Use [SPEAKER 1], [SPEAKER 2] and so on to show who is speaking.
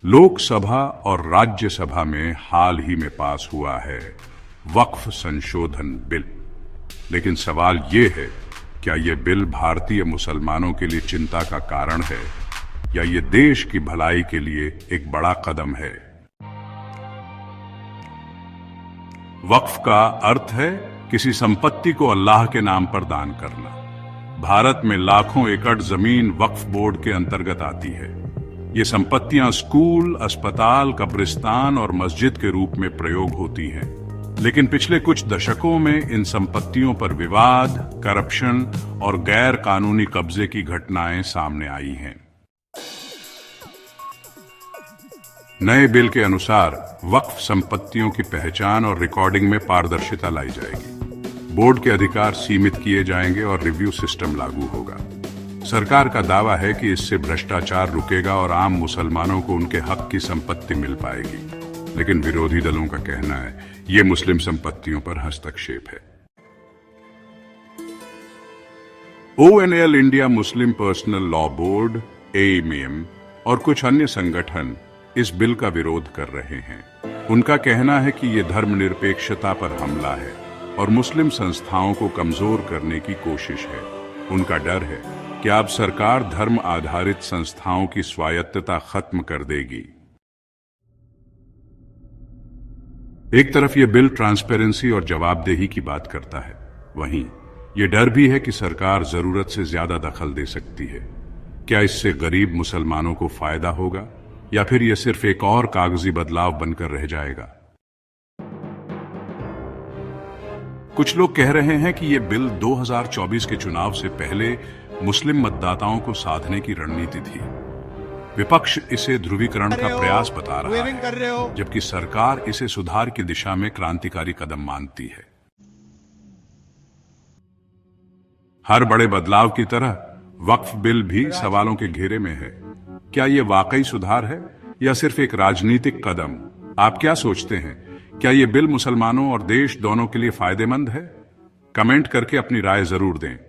[SPEAKER 1] लोकसभा और राज्यसभा में हाल ही में पास हुआ है वक्फ संशोधन बिल। लेकिन सवाल ये है, क्या ये बिल भारतीय मुसलमानों के लिए चिंता का कारण है या ये देश की भलाई के लिए एक बड़ा कदम है? वक्फ का अर्थ है किसी संपत्ति को अल्लाह के नाम पर दान करना। भारत में लाखों एकड़ जमीन वक्फ बोर्ड के अंतर्गत आती है। ये संपत्तियां स्कूल, अस्पताल, कब्रिस्तान और मस्जिद के रूप में प्रयोग होती हैं। लेकिन पिछले कुछ दशकों में इन संपत्तियों पर विवाद, करप्शन और गैर कानूनी कब्जे की घटनाएं सामने आई हैं। नए बिल के अनुसार वक्फ संपत्तियों की पहचान और रिकॉर्डिंग में पारदर्शिता लाई जाएगी। बोर्ड के अधिकार सीमित किए जाएंगे और रिव्यू सिस्टम लागू होगा। सरकार का दावा है कि इससे भ्रष्टाचार रुकेगा और आम मुसलमानों को उनके हक की संपत्ति मिल पाएगी। लेकिन विरोधी दलों का कहना है ये मुस्लिम संपत्तियों पर हस्तक्षेप है। ONL India Muslim personal law board, AMM और कुछ अन्य संगठन इस बिल का विरोध कर रहे हैं। उनका कहना है कि ये धर्मनिरपेक्षता पर हमला है और मुस्लिम संस्थाओं को कमजोर करने की कोशिश है। उनका डर है कि अब सरकार धर्म आधारित संस्थाओं की स्वायत्तता खत्म कर देगी। एक तरफ यह बिल ट्रांसपेरेंसी और जवाबदेही की बात करता है, वहीं यह डर भी है कि सरकार जरूरत से ज्यादा दखल दे सकती है। क्या इससे गरीब मुसलमानों को फायदा होगा या फिर यह सिर्फ एक और कागजी बदलाव बनकर रह जाएगा? कुछ लोग कह रहे हैं कि यह बिल 2024 के चुनाव से पहले मुस्लिम मतदाताओं को साधने की रणनीति थी। विपक्ष इसे ध्रुवीकरण का प्रयास बता रहा है, जबकि सरकार इसे सुधार की दिशा में क्रांतिकारी कदम मानती है। हर बड़े बदलाव की तरह वक्फ बिल भी सवालों के घेरे में है। क्या यह वाकई सुधार है या सिर्फ एक राजनीतिक कदम? आप क्या सोचते हैं? क्या यह बिल मुसलमानों और देश दोनों के लिए फायदेमंद है? कमेंट करके अपनी राय जरूर दें।